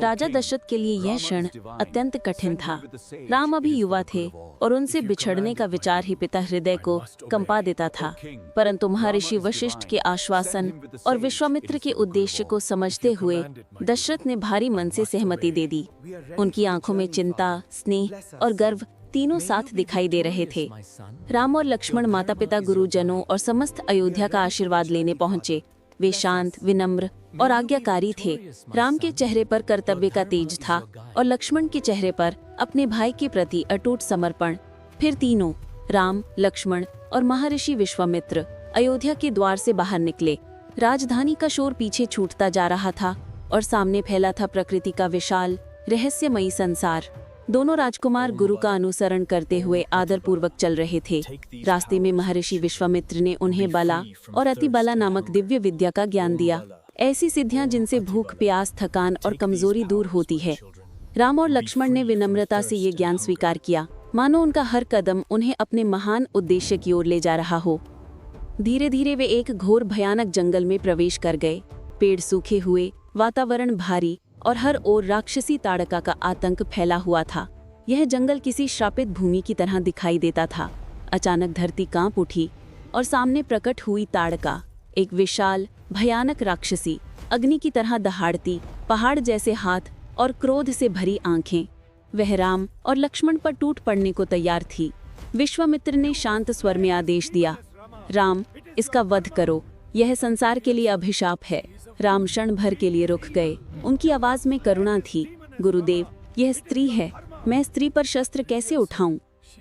राजा दशरथ के लिए यह क्षण अत्यंत कठिन था। राम अभी युवा थे और उनसे बिछड़ने का विचार ही पिता हृदय को कंपा देता था। परंतु महर्षि वशिष्ठ के आश्वासन और विश्वामित्र के उद्देश्य को समझते हुए दशरथ ने भारी मन से सहमति दे दी। उनकी आंखों में चिंता, स्नेह और गर्व तीनों साथ दिखाई दे रहे थे। राम और लक्ष्मण माता पिता, गुरुजनों और समस्त अयोध्या का आशीर्वाद लेने पहुंचे। वे शांत, विनम्र और आज्ञाकारी थे। राम के चेहरे पर कर्तव्य का तेज था और लक्ष्मण के चेहरे पर अपने भाई के प्रति अटूट समर्पण। फिर तीनों, राम, लक्ष्मण और महर्षि विश्वामित्र, अयोध्या के द्वार से बाहर निकले। राजधानी का शोर पीछे छूटता जा रहा था और सामने फैला था प्रकृति का विशाल, रहस्यमयी संसार। दोनों राजकुमार गुरु का अनुसरण करते हुए आदरपूर्वक चल रहे थे। रास्ते में महर्षि विश्वामित्र ने उन्हें बला और अति बला नामक दिव्य विद्या का ज्ञान दिया। ऐसी सिद्धियां जिनसे भूख, प्यास, थकान और कमजोरी दूर होती है। राम और लक्ष्मण ने विनम्रता से ये ज्ञान स्वीकार किया, मानो उनका हर कदम उन्हें अपने महान उद्देश्य की ओर ले जा रहा हो। धीरे धीरे वे एक घोर भयानक जंगल में प्रवेश कर गए। पेड़ सूखे हुए, वातावरण भारी और हर ओर राक्षसी ताड़का का आतंक फैला हुआ था। यह जंगल किसी श्रापित भूमि की तरह दिखाई देता था। अचानक धरती कांप उठी और सामने प्रकट हुई ताड़का, एक विशाल भयानक राक्षसी, अग्नि की तरह दहाड़ती, पहाड़ जैसे हाथ और क्रोध से भरी आंखें। वह राम और लक्ष्मण पर टूट पड़ने को तैयार थी। विश्वामित्र ने शांत स्वर में आदेश दिया, राम, इसका वध करो, यह संसार के लिए अभिशाप है। राम क्षण भर के लिए रुक गए। उनकी आवाज में करुणा थी। गुरुदेव, यह स्त्री है, मैं स्त्री पर शस्त्र कैसे उठाऊं?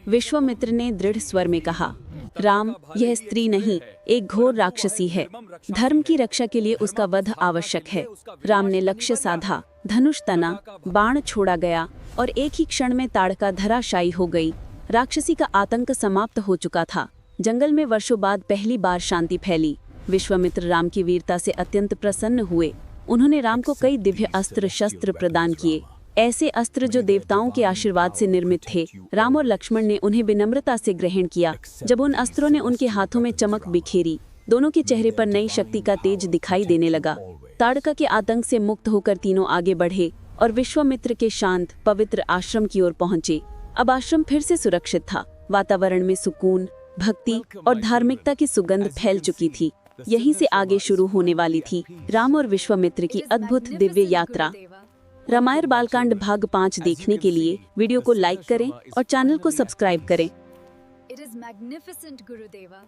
विश्वामित्र ने दृढ़ स्वर में कहा, राम, यह स्त्री नहीं, एक घोर राक्षसी है। धर्म की रक्षा के लिए उसका वध आवश्यक है। राम ने लक्ष्य साधा, धनुष तना, बाण छोड़ा गया और एक ही क्षण में ताड़का धराशायी हो गई। राक्षसी का आतंक समाप्त हो चुका था। जंगल में वर्षों बाद पहली बार शांति फैली। विश्वामित्र राम की वीरता से अत्यंत प्रसन्न हुए। उन्होंने राम को कई दिव्य अस्त्र शस्त्र प्रदान किए, ऐसे अस्त्र जो देवताओं के आशीर्वाद से निर्मित थे। राम और लक्ष्मण ने उन्हें विनम्रता से ग्रहण किया। जब उन अस्त्रों ने उनके हाथों में चमक बिखेरी, दोनों के चेहरे पर नई शक्ति का तेज दिखाई देने लगा। ताड़का के आतंक से मुक्त होकर तीनों आगे बढ़े और विश्वामित्र के शांत, पवित्र आश्रम की ओर पहुंचे। अब आश्रम फिर से सुरक्षित था। वातावरण में सुकून, भक्ति और धार्मिकता की सुगंध फैल चुकी थी। यहीं से आगे शुरू होने वाली थी राम और विश्वामित्र की अद्भुत दिव्य यात्रा। रामायण बालकांड भाग 5 देखने के लिए वीडियो को लाइक करें और चैनल को सब्सक्राइब करें। It is magnificent, Gurudeva.